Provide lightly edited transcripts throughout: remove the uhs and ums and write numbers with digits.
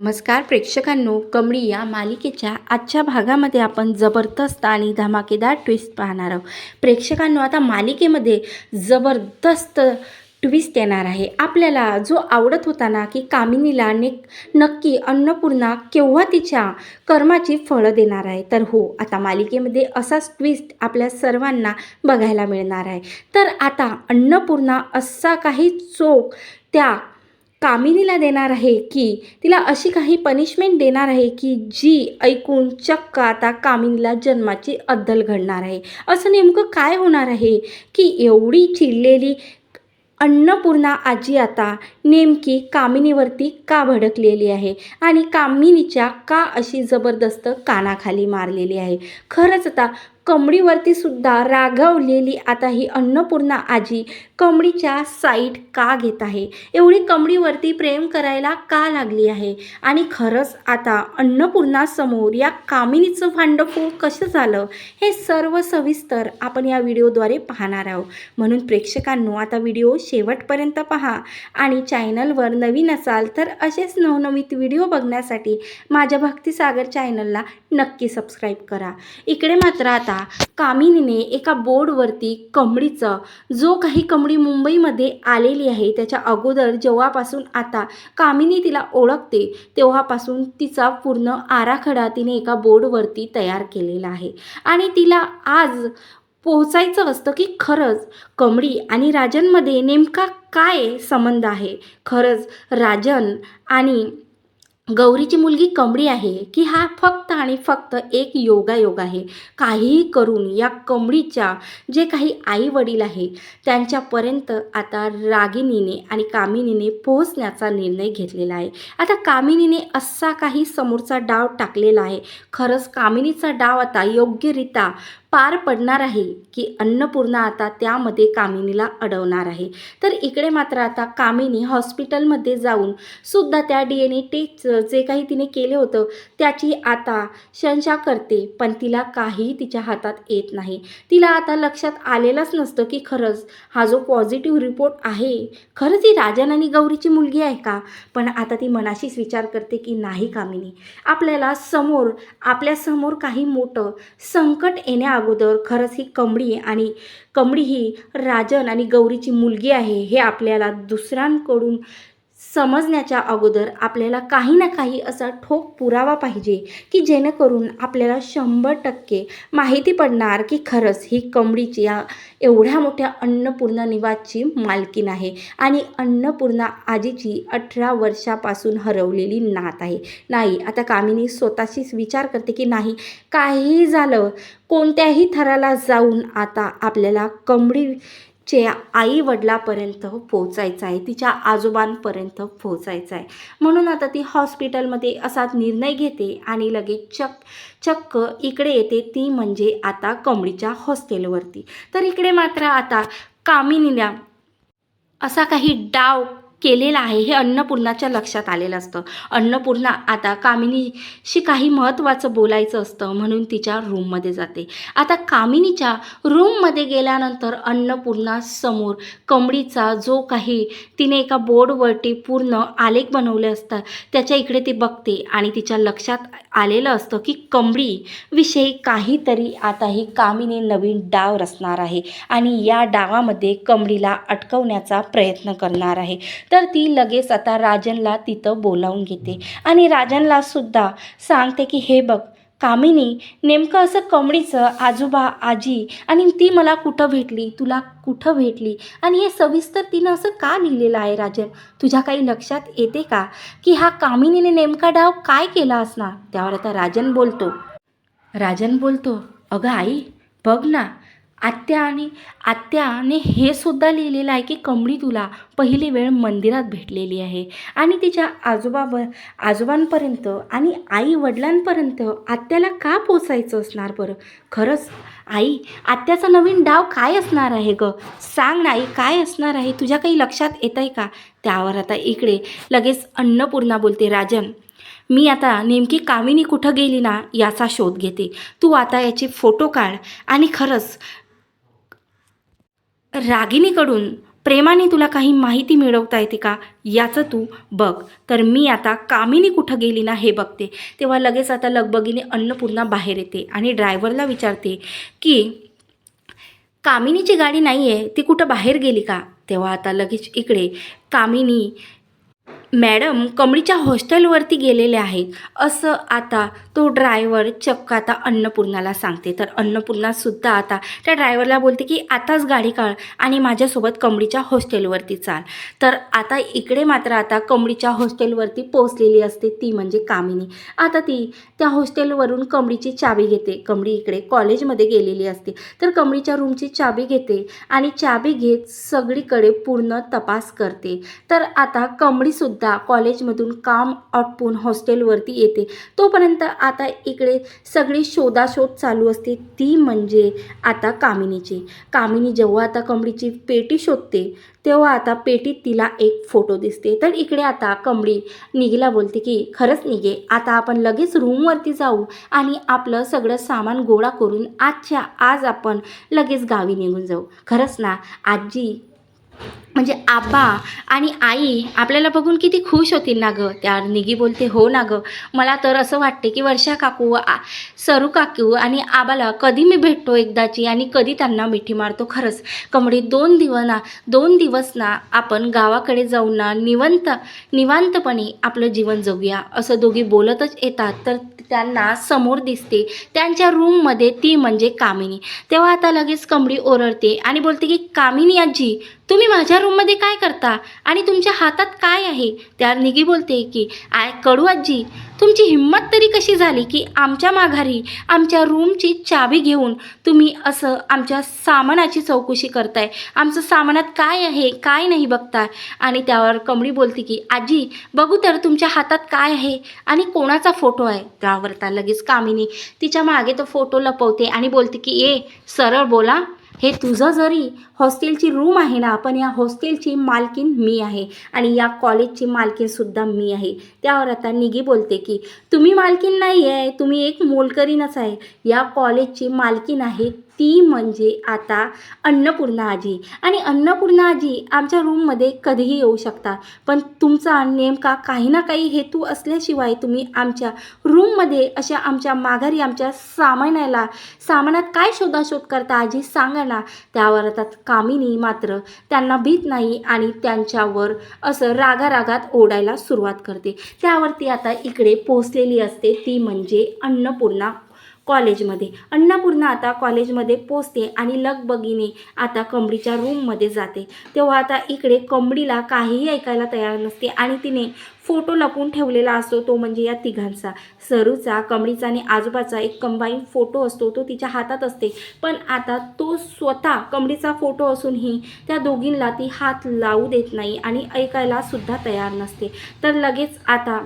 नमस्कार प्रेक्षकांनो, कमळी या मालिकेच्या आजच्या भागामध्ये आपण जबरदस्त आणि धमाकेदार ट्विस्ट पाहणार आहोत. प्रेक्षकांनो, आता मालिकेमध्ये जबरदस्त ट्विस्ट येणार आहे. आपल्याला जो आवडत होता ना की कामिनीला नक्की अन्नपूर्णा केव्हा तिच्या कर्माची फळं देणार आहे, तर हो, आता मालिकेमध्ये असाच ट्विस्ट आपल्या सर्वांना बघायला मिळणार आहे. तर आता अन्नपूर्णा असा काही चोख त्या कामिनीला देणार आहे की तिला अशी काही पनिशमेंट देणार आहे की जी ऐकून चक्क आता कामिनीला जन्माची अद्दल घडणार आहे. असं नेमकं काय होणार आहे की एवढी चिडलेली अन्नपूर्णा आजी आता नेमकी कामिनीवरती का भडकलेली आहे आणि कामिनीच्या का अशी जबरदस्त कानाखाली मारलेली आहे. खरंच आता कमळीवरती सुद्धा रागावलेली आता ही अन्नपूर्णा आजी कमळीच्या साईड का घेत आहे, एवढी कमळीवरती प्रेम करायला का लागली आहे आणि खरंच आता अन्नपूर्णासमोर या कामिनीचं भांडफोड कसं झालं हे सर्व सविस्तर आपण या व्हिडिओद्वारे पाहणार आहोत. म्हणून प्रेक्षकांनो, आता व्हिडिओ शेवटपर्यंत पहा आणि चॅनलवर नवीन असाल तर असेच नवनवीन व्हिडिओ बघण्यासाठी माझ्या भक्तिसागर चॅनलला नक्की सबस्क्राईब करा. इकडे मात्र आता कामिनीने एका बोर्डवरती कमळीचं जो काही कमळी मुंबईमध्ये आलेली आहे त्याच्या अगोदर जेव्हापासून आता कामिनी तिला ओळखते तेव्हापासून तिचा पूर्ण आराखडा तिने एका बोर्डवरती तयार केलेला आहे आणि तिला आज पोहोचायचं असतं की खरंच कमळी आणि राजनमध्ये नेमका काय संबंध आहे. खरंच राजन आणि गौरीची मुलगी कमळी आहे की हा फक्त आणि फक्त एक योगायोग आहे. काहीही करून या कमळीच्या जे काही आई वडील आहे त्यांच्यापर्यंत आता रागिनीने आणि कामिनीने पोहोचण्याचा निर्णय घेतलेला आहे. आता कामिनीने असा काही समोरचा डाव टाकलेला आहे. खरंच कामिनीचा डाव आता योग्यरित्या पार पडणार आहे की अन्नपूर्णा आता त्यामध्ये कामिनीला अडवणार आहे. तर इकडे मात्र आता कामिनी हॉस्पिटलमध्ये जाऊन सुद्धा त्या DNA टेस्ट जे काही तिने केले होतं त्याची आता शंका करते, पण तिला काही तिच्या हातात येत नाही. तिला आता लक्षात आलेलंच नसतं की खरंच हा जो पॉझिटिव्ह रिपोर्ट आहे खरंच ही राजन आणि गौरीची मुलगी आहे का. पण आता ती मनाशीच विचार करते की नाही कामिनी, आपल्यासमोर काही मोठं संकट येण्या अगोदर खरंच ही कमळी ही राजन आणि गौरीची मुलगी आहे हे आपल्याला दुसऱ्यांकडून समजण्याच्या अगोदर आपल्याला काही ना काही असा ठोक पुरावा पाहिजे की जेणेकरून आपल्याला 100% माहिती पडणार की खरंच ही कमळीची या एवढ्या मोठ्या अन्नपूर्णा निवासची मालकीण आहे आणि अन्नपूर्णा आजीची 18 वर्षापासून हरवलेली नात आहे. नाही, आता कामिनी स्वतःशीच विचार करते की नाही, काहीही झालं कोणत्याही थराला जाऊन आता आपल्याला कमळीचे आई वडिलापर्यंत पोहोचायचं आहे, तिच्या आजोबांपर्यंत पोहोचायचं आहे. म्हणून आता ती हॉस्पिटलमध्ये असाच निर्णय घेते आणि लगेच चक्क इकडे येते, ती म्हणजे आता कमळीच्या हॉस्टेलवरती. तर इकडे मात्र आता कामिनीला असा काही डाव केलेला आहे हे अन्नपूर्णाच्या लक्षात आलेलं असतं. अन्नपूर्णा आता कामिनीशी काही महत्त्वाचं बोलायचं असतं म्हणून तिच्या रूममध्ये जाते. आता कामिनीच्या रूममध्ये गेल्यानंतर अन्नपूर्णासमोर कमळीचा जो काही तिने एका बोर्डवरती पूर्ण आलेख बनवले असतात त्याच्या इकडे ती बघते आणि तिच्या लक्षात आलेलं असतं की कमळीविषयी काहीतरी आता ही कामिनी नवीन डाव रचणार आहे आणि या डावामध्ये कमळीला अटकवण्याचा प्रयत्न करणार आहे. तर ती लगेच आता राजनला तिथं बोलावून घेते आणि राजनला सुद्धा सांगते की हे बघ कामिनी, नेमकं असं कमळीचं आजोबा आजी आणि ती मला कुठं भेटली, तुला कुठं भेटली आणि हे सविस्तर तिनं असं का लिहिलेलं आहे राजन, तुझ्या काही लक्षात येते का की हा कामिनीने नेमका डाव काय केला असणार. त्यावर आता राजन बोलतो अगं आई बघ ना, आत्याने हे सुद्धा लिहिलेलं आहे की कमळी तुला पहिली वेळ मंदिरात भेटलेली आहे आणि तिच्या आजोबांपर्यंत आणि आई वडिलांपर्यंत आत्याला का पोचायचं असणार बरं. खरंच आई, आत्याचा नवीन डाव काय असणार आहे ग, सांग ना आई, काय असणार आहे, तुझ्या काही लक्षात येत आहे का. त्यावर आता इकडे लगेच अन्नपूर्णा बोलते, राजन मी आता नेमकी कामिनी कुठं गेली ना याचा शोध घेते, तू आता याचे फोटो काढ आणि खरंच रागिनीकडून प्रेमाने तुला काही माहिती मिळवता येते का याचं तू बघ. तर मी आता कामिनी कुठं गेली ना हे बघते. तेव्हा लगेच आता लगबगीने अन्नपूर्णा बाहेर येते आणि ड्रायव्हरला विचारते की कामिनीची गाडी नाही आहे, ती कुठं बाहेर गेली का. तेव्हा आता लगेच इकडे कामिनी मॅडम कमळीच्या हॉस्टेलवरती गेलेले आहेत असं आता तो ड्रायव्हर चक्क आता अन्नपूर्णाला सांगते. तर अन्नपूर्णासुद्धा आता त्या ड्रायव्हरला बोलते की आताच गाडी काढ आणि माझ्यासोबत कमळीच्या हॉस्टेलवरती चाल. तर आता इकडे मात्र आता कमळीच्या हॉस्टेलवरती पोहोचलेली असते ती म्हणजे कामिनी. आता ती त्या हॉस्टेलवरून कमळीची चावी घेते. कमळी इकडे कॉलेजमध्ये गेलेली असते. तर कमळीच्या रूमची चावी घेते आणि चावी घेत सगळीकडे पूर्ण तपास करते. तर आता कमळीसुद्धा कॉलेजमधून काम आटपून हॉस्टेलवरती येते. तोपर्यंत आता इकडे सगळी शोधाशोध चालू असते ती म्हणजे आता कामिनीची. कामिनी जेव्हा आता कमळीची पेटी शोधते तेव्हा आता पेटीत तिला एक फोटो दिसते. तर इकडे आता कमळी निगीला बोलते की खरंच निगे, आता आपण लगेच रूमवरती जाऊ आणि आपलं सगळं सामान गोळा करून आजच्या आज आपण लगेच गावी निघून जाऊ. खरंच ना आजी म्हणजे आबा आणि आई आपल्याला बघून किती खुश होतील ना गं. त्या निगी बोलते हो ना गं, मला तर असं वाटते की वर्षा काकू सरू काकू आणि आबाला कधी मी भेटतो एकदाची आणि कधी त्यांना मिठी मारतो. खरंच कमळी 2 दिवस ना आपण गावाकडे जाऊन ना निवांतपणे आपलं जीवन जगूया असं दोघी बोलतच येतात. तर त्यांना समोर दिसते त्यांच्या रूममध्ये ती म्हणजे कामिनी. तेव्हा आता लगेच कमळी ओरडते आणि बोलते की कामिनी आजी तुम्ही माझ्या रूममध्ये काय करता आणि तुमच्या हातात काय आहे. त्या निगी बोलते की कडू आजी तुमची हिंमत तरी कशी झाली की आमच्या माघारी आमच्या रूमची चावी घेऊन तुम्ही असं आमच्या सामानाची चौकशी करताय, आमचं सामानात काय आहे काय नाही बघताय. आणि त्यावर कमळी बोलते की आजी बघू तर तुमच्या हातात काय आहे आणि कोणाचा फोटो आहे. त्यावर त्या लगेच कामिनी तिच्या मागे तो फोटो लपवते आणि बोलते की सरळ बोला, हे तुझं जरी हॉस्टेलची रूम आहे ना, पण या हॉस्टेलची मालकीन मी आहे आणि या कॉलेजची मालकीनसुद्धा मी आहे. त्यावर आता निगी बोलते की तुम्ही मालकीन नाही आहे, तुम्ही एक मोलकरीणच आहे. या कॉलेजची मालकीन आहे ती म्हणजे आता अन्नपूर्णा आजी. आणि अन्नपूर्णा आजी आमच्या रूममध्ये कधीही येऊ शकता, पण तुमचा नेमका काही ना काही हेतू असल्याशिवाय तुम्ही आमच्या रूममध्ये अशा आमच्या माघारी आमच्या सामानात काय शोधाशोध करता आजी सांगा ना. त्यावर आता कामिनी मात्र त्यांना भीत नाही आणि त्यांच्यावर असं रागारागात ओढायला सुरुवात करते. त्यावरती आता इकडे पोहोचलेली असते ती म्हणजे अन्नपूर्णा कॉलेजमध्ये. अन्नपूर्णा आता कॉलेजमध्ये पोचते आणि लगबगीने आता कमळीच्या रूममध्ये जाते. तेव्हा आता इकडे कमळीला काहीही ऐकायला तयार नसते आणि तिने फोटो लपवून ठेवलेला असतो तो म्हणजे या तिघांचा, सरूचा, कमळीचा आणि आजोबाचा एक कंबाईन फोटो असतो तो तिच्या हातात असते. पण आता तो स्वतः कमळीचा फोटो असूनही त्या दोघींना ती हात लावू देत नाही आणि ऐकायला सुद्धा तयार नसते. तर लगेच आता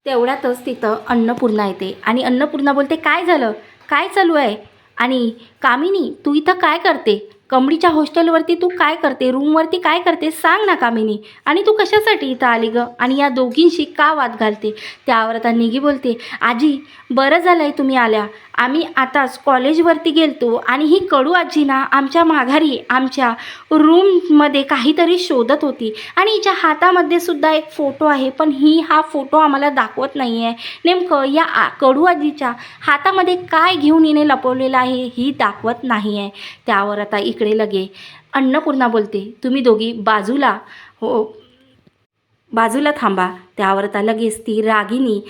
तेवढ्यातच तिथं अन्नपूर्णा येते आणि अन्नपूर्णा बोलते काय झालं काय चालू आहे. आणि कामिनी तू इथं काय करते, कमळीच्या हॉस्टेलवरती तू काय करते, रूमवरती काय करते सांग ना कामिनी, आणि तू कशासाठी इथं आली गं आणि या दोघींशी का वाद घालते. त्यावर आता निगी बोलते आजी बरं झालं आहे तुम्ही आल्या, आम्ही आताच कॉलेजवरती गेलतो आणि ही कडू आजी ना आमच्या माघारी आमच्या रूममध्ये काहीतरी शोधत होती आणि हिच्या हातामध्ये सुद्धा एक फोटो आहे, पण हा फोटो आम्हाला दाखवत नाही आहे. नेमकं या कडू आजीच्या हातामध्ये काय घेऊन हिने लपवलेलं आहे ही दाखवत नाही आहे. त्यावर आता इकडे लगे अन्नपूर्णा बोलते तुम्ही दोघी बाजूला थांबा. त्यावर आता लगेच ती रागिनी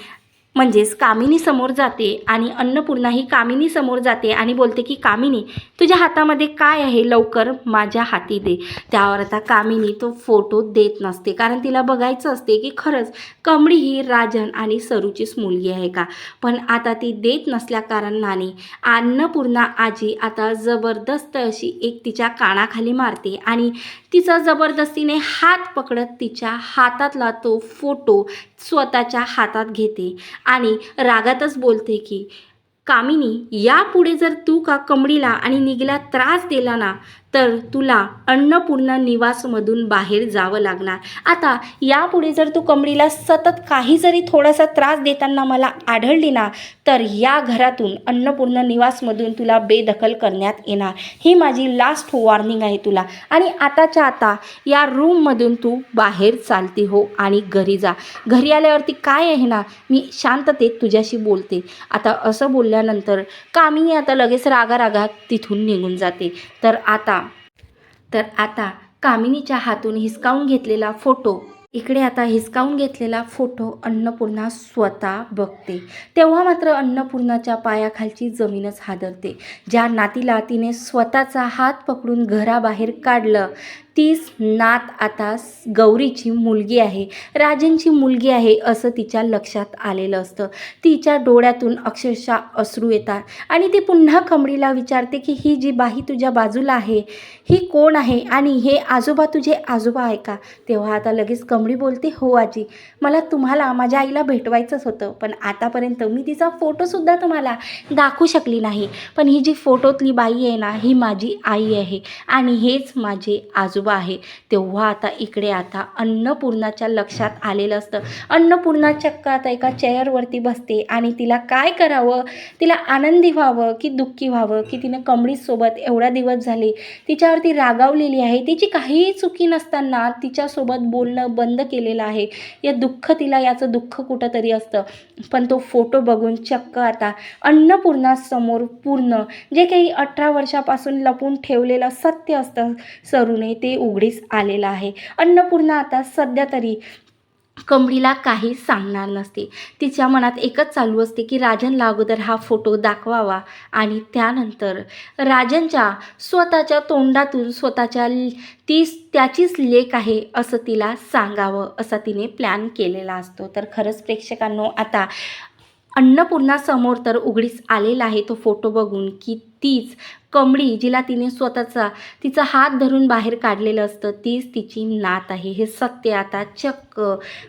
म्हणजेच कामिनी समोर जाते आणि अन्नपूर्णा ही कामिनी समोर जाते आणि बोलते की कामिनी तुझ्या हातामध्ये काय आहे लवकर माझ्या हाती दे. त्यावर आता कामिनी तो फोटो देत नसते कारण तिला बघायचं असते की खरंच कमळी ही राजन आणि सरूचीच मुलगी आहे का. पण आता ती देत नसल्या कारणाने अन्नपूर्णा आजी आता जबरदस्त अशी एक तिच्या कानाखाली मारते आणि तिचा जबरदस्तीने हात पकडत तिच्या हातातला तो फोटो स्वतःच्या हातात घेते आणि रागातच बोलते की कामिनी यापुढे जर तू का कमळीला आणि निगीला त्रास दिला ना तर तुला अन्नपूर्णा निवासमधून बाहेर जावं लागणार. आता यापुढे जर तू कमळीला सतत काही जरी थोडासा त्रास देताना मला आढळली ना, तर या घरातून अन्नपूर्णा निवासमधून तुला बेदखल करण्यात येणार. ही माझी लास्ट वॉर्निंग आहे तुला. आणि आताच्या आता या रूममधून तू बाहेर चालती हो आणि घरी जा. घरी आल्यावरती काय आहे ना, मी शांततेत तुझ्याशी बोलते. आता असं बोलल्यानंतर कामिनी आता लगेच रागारागात तिथून निघून जाते. तर आता कामिनीच्या हातून हिसकावून घेतलेला फोटो अन्नपूर्णा स्वतः बघते. तेव्हा मात्र अन्नपूर्णाच्या पायाखालची जमीनच हादरते. ज्या नातीला तिने स्वतःचा हात पकडून घराबाहेर काढलं, तीच नात आता गौरीची मुलगी आहे, राजनची मुलगी आहे असं तिच्या लक्षात आलेलं असतं. तिच्या डोळ्यातून अक्षरशः अश्रू येतात आणि ती पुन्हा कमळीला विचारते की ही जी बाई तुझ्या बाजूला आहे ही कोण आहे आणि हे आजोबा तुझे आजोबा आहे का? तेव्हा आता लगेच कमळी बोलते, हो आजी, मला तुम्हाला माझ्या आईला भेटवायचंच होतं, पण आतापर्यंत मी तिचा फोटोसुद्धा तुम्हाला दाखवू शकली नाही. पण ही जी फोटोतली बाई आहे ना, ही माझी आई आहे आणि हेच माझे आजोबा आहे. तेव्हा आता इकडे आता अन्नपूर्णाच्या लक्षात आलेलं असतं. अन्नपूर्णा चक्क आता एका चेअरवरती बसते आणि तिला काय करावं, तिला आनंदी व्हावं की दुःखी व्हावं, की तिनं कमळीसोबत एवढा दिवस झाले तिच्यावरती रागावलेली आहे, तिची काहीही चुकी नसताना तिच्यासोबत बोलणं बंद केलेलं आहे. याचं दुःख कुठंतरी असतं. पण तो फोटो बघून चक्क आता अन्नपूर्णासमोर पूर्ण जे काही 18 वर्षापासून लपून ठेवलेलं सत्य असतं सरूने ते उघडीस आलेलं आहे. अन्नपूर्णा आता सध्या तरी कमळीला काही सांगणार नसते. तिच्या मनात एकच चालू असते की राजनला अगोदर हा फोटो दाखवावा आणि त्यानंतर राजनच्या स्वतःच्या तोंडातून त्याचीच लेक आहे असं तिला सांगावं, असा तिने प्लॅन केलेला असतो. तर खरंच प्रेक्षकांनो, आता अन्नपूर्णासमोर तर उघडीस आलेला आहे तो फोटो बघून की तीच कमळी जिला तिने तिचा हात धरून बाहेर काढलेलं असतं, तीच तिची नात आहे. हे सत्य आता चक्क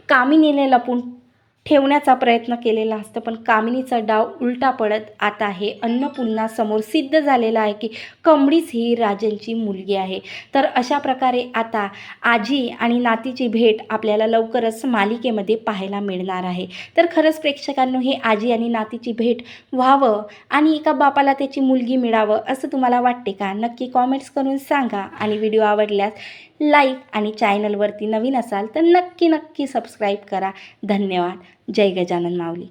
कामिनीने लपून ठेवण्याचा प्रयत्न केलेला असतं, पण कामिनीचा डाव उलटा पडत आता हे अन्नपूर्णासमोर सिद्ध झालेलं आहे की कमळीच ही राजनची मुलगी आहे. तर अशा प्रकारे आता आजी आणि नातीची भेट आपल्याला लवकरच मालिकेमध्ये पाहायला मिळणार आहे. तर खरंच प्रेक्षकांनो, हे आजी आणि नातीची भेट व्हावं आणि एका बापाला त्याची मुलगी मिळावं असं तुम्हाला वाटते का? नक्की कॉमेंट्स करून सांगा. आणि व्हिडिओ आवडल्यास लाईक आणि चॅनलवरती नवीन असाल तर नक्की सबस्क्राईब करा. धन्यवाद. जय गजानन माऊली.